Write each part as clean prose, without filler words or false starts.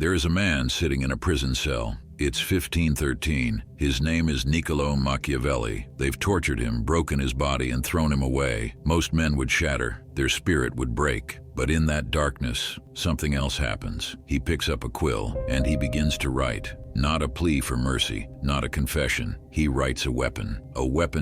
There is a man sitting in a prison cell. It's 1513. His name is Niccolo Machiavelli. They've tortured him, broken his body, and thrown him away. Most men would shatter. Their spirit would break. But in that darkness, something else happens. He picks up a quill, and he begins to write. Not a plea for mercy, not a confession. He writes a weapon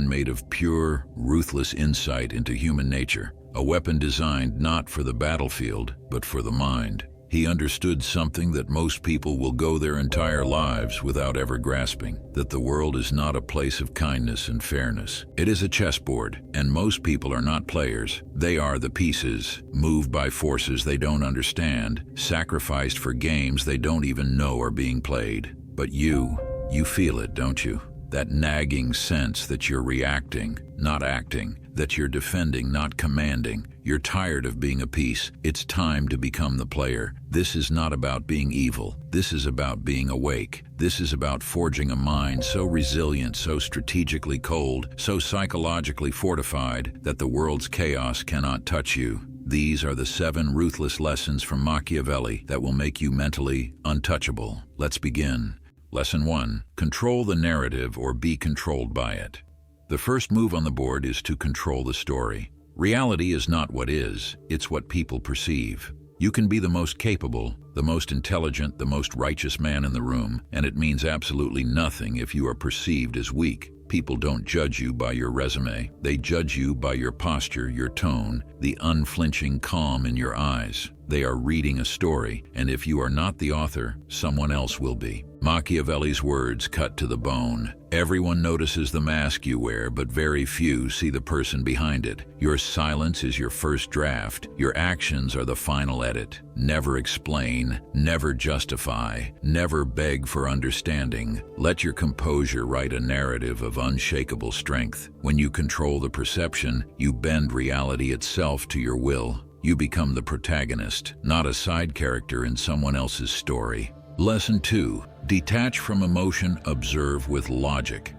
made of pure, ruthless insight into human nature. A weapon designed not for the battlefield, but for the mind. He understood something that most people will go their entire lives without ever grasping, that the world is not a place of kindness and fairness. It is a chessboard, and most people are not players. They are the pieces, moved by forces they don't understand, sacrificed for games they don't even know are being played. But you feel it, don't you? That nagging sense that you're reacting, not acting, that you're defending, not commanding. You're tired of being a piece. It's time to become the player. This is not about being evil. This is about being awake. This is about forging a mind so resilient, so strategically cold, so psychologically fortified that the world's chaos cannot touch you. These are the 7 ruthless lessons from Machiavelli that will make you mentally untouchable. Let's begin. Lesson 1. Control the narrative or be controlled by it. The first move on the board is to control the story. Reality is not what is, it's what people perceive. You can be the most capable, the most intelligent, the most righteous man in the room, and it means absolutely nothing if you are perceived as weak. People don't judge you by your resume. They judge you by your posture, your tone, the unflinching calm in your eyes. They are reading a story, and if you are not the author, someone else will be. Machiavelli's words cut to the bone. Everyone notices the mask you wear, but very few see the person behind it. Your silence is your first draft. Your actions are the final edit. Never explain, never justify, never beg for understanding. Let your composure write a narrative of unshakable strength. When you control the perception, you bend reality itself to your will. You become the protagonist, not a side character in someone else's story. Lesson 2. Detach from emotion, observe with logic.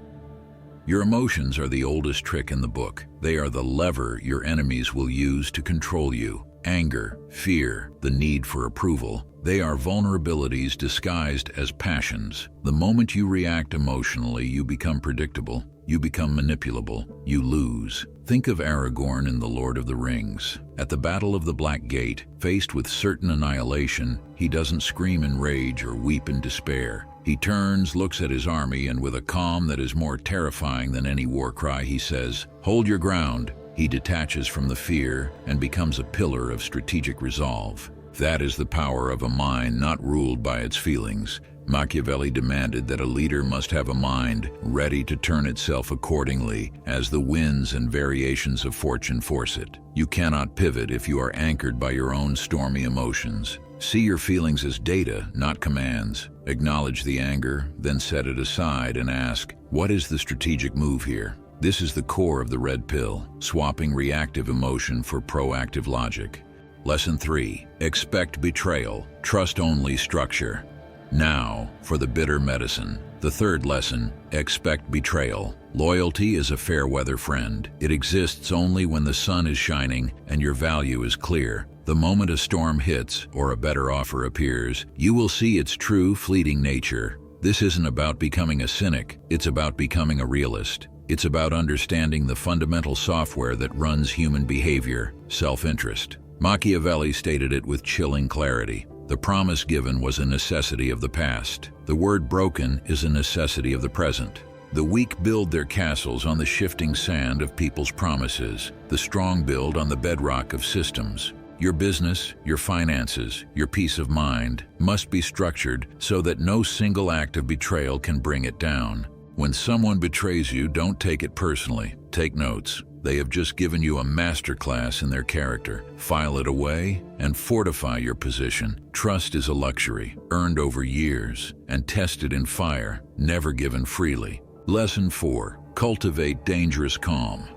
Your emotions are the oldest trick in the book. They are the lever your enemies will use to control you. Anger, fear, the need for approval. They are vulnerabilities disguised as passions. The moment you react emotionally, you become predictable. You become manipulable. You lose. Think of Aragorn in The Lord of the Rings. At the Battle of the Black Gate, faced with certain annihilation, he doesn't scream in rage or weep in despair. He turns, looks at his army, and with a calm that is more terrifying than any war cry, he says, "Hold your ground." He detaches from the fear and becomes a pillar of strategic resolve. That is the power of a mind not ruled by its feelings. Machiavelli demanded that a leader must have a mind ready to turn itself accordingly as the winds and variations of fortune force it. You cannot pivot if you are anchored by your own stormy emotions. See your feelings as data, not commands. Acknowledge the anger, then set it aside and ask, what is the strategic move here? This is the core of the red pill, swapping reactive emotion for proactive logic. Lesson 3. Expect betrayal. Trust only structure. Now, for the bitter medicine. The third lesson, expect betrayal. Loyalty is a fair-weather friend. It exists only when the sun is shining and your value is clear. The moment a storm hits or a better offer appears, you will see its true, fleeting nature. This isn't about becoming a cynic. It's about becoming a realist. It's about understanding the fundamental software that runs human behavior, self-interest. Machiavelli stated it with chilling clarity. The promise given was a necessity of the past. The word broken is a necessity of the present. The weak build their castles on the shifting sand of people's promises. The strong build on the bedrock of systems. Your business, your finances, your peace of mind must be structured so that no single act of betrayal can bring it down. When someone betrays you, don't take it personally. Take notes. They have just given you a masterclass in their character. File it away and fortify your position. Trust is a luxury, earned over years and tested in fire, never given freely. Lesson 4. Cultivate dangerous calm.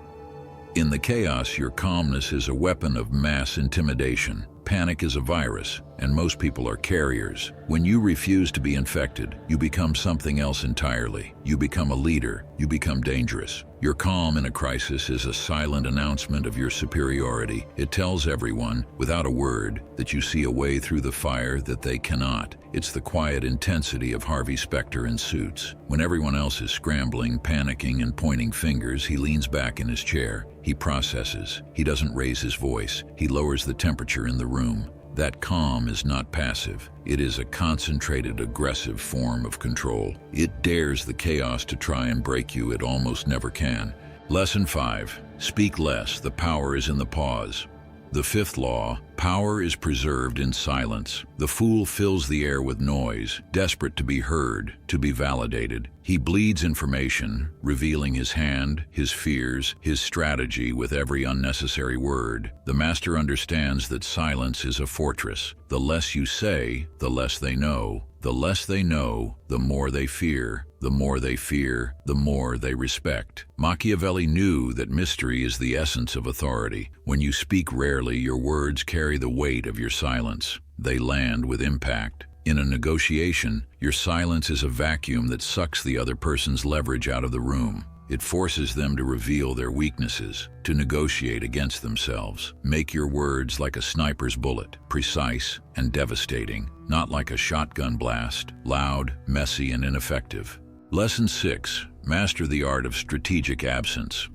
In the chaos, your calmness is a weapon of mass intimidation. Panic is a virus, and most people are carriers. When you refuse to be infected, you become something else entirely. You become a leader. You become dangerous. Your calm in a crisis is a silent announcement of your superiority. It tells everyone, without a word, that you see a way through the fire that they cannot. It's the quiet intensity of Harvey Specter in Suits. When everyone else is scrambling, panicking, and pointing fingers, he leans back in his chair. He processes. He doesn't raise his voice. He lowers the temperature in the room. That calm is not passive. It is a concentrated, aggressive form of control. It dares the chaos to try and break you. It almost never can. Lesson 5. Speak less. The power is in the pause. The fifth law, power is preserved in silence. The fool fills the air with noise, desperate to be heard, to be validated. He bleeds information, revealing his hand, his fears, his strategy with every unnecessary word. The master understands that silence is a fortress. The less you say, the less they know. The less they know, the more they fear. The more they fear, the more they respect. Machiavelli knew that mystery is the essence of authority. When you speak rarely, your words carry the weight of your silence. They land with impact. In a negotiation, your silence is a vacuum that sucks the other person's leverage out of the room. It forces them to reveal their weaknesses, to negotiate against themselves. Make your words like a sniper's bullet, precise and devastating, not like a shotgun blast, loud, messy, and ineffective. Lesson 6. Master the art of strategic absence.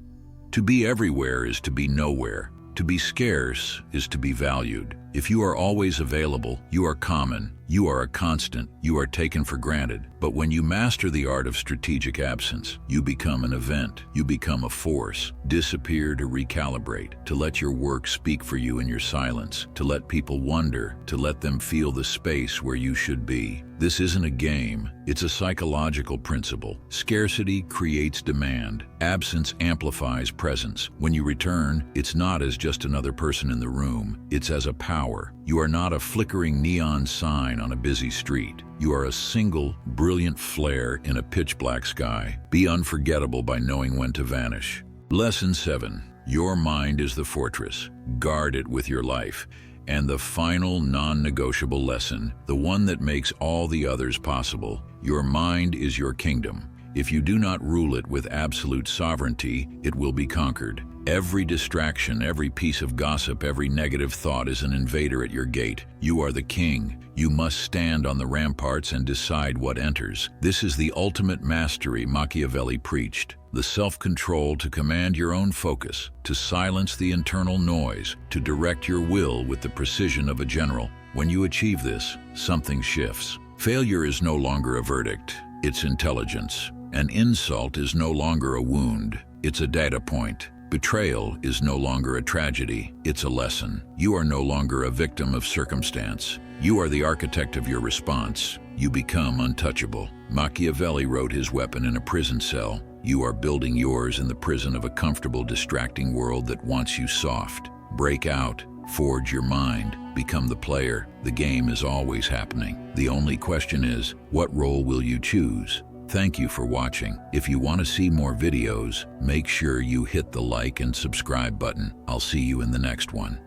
To be everywhere is to be nowhere. To be scarce is to be valued. If you are always available, you are common. You are a constant. You are taken for granted. But when you master the art of strategic absence, you become an event. You become a force. Disappear to recalibrate, to let your work speak for you in your silence, to let people wonder, to let them feel the space where you should be. This isn't a game. It's a psychological principle. Scarcity creates demand. Absence amplifies presence. When you return, it's not as just another person in the room. It's as a power. You are not a flickering neon sign on a busy street. You are a single, brilliant flare in a pitch-black sky. Be unforgettable by knowing when to vanish. Lesson 7. Your mind is the fortress. Guard it with your life. And the final non-negotiable lesson, the one that makes all the others possible. Your mind is your kingdom. If you do not rule it with absolute sovereignty, it will be conquered. Every distraction, every piece of gossip, every negative thought is an invader at your gate. You are the king. You must stand on the ramparts and decide what enters. This is the ultimate mastery Machiavelli preached. The self-control to command your own focus, to silence the internal noise, to direct your will with the precision of a general. When you achieve this, something shifts. Failure is no longer a verdict, it's intelligence. An insult is no longer a wound, it's a data point. Betrayal is no longer a tragedy, it's a lesson. You are no longer a victim of circumstance. You are the architect of your response. You become untouchable. Machiavelli wrote his weapon in a prison cell. You are building yours in the prison of a comfortable, distracting world that wants you soft. Break out, forge your mind, become the player. The game is always happening. The only question is, what role will you choose? Thank you for watching. If you want to see more videos, make sure you hit the like and subscribe button. I'll see you in the next one.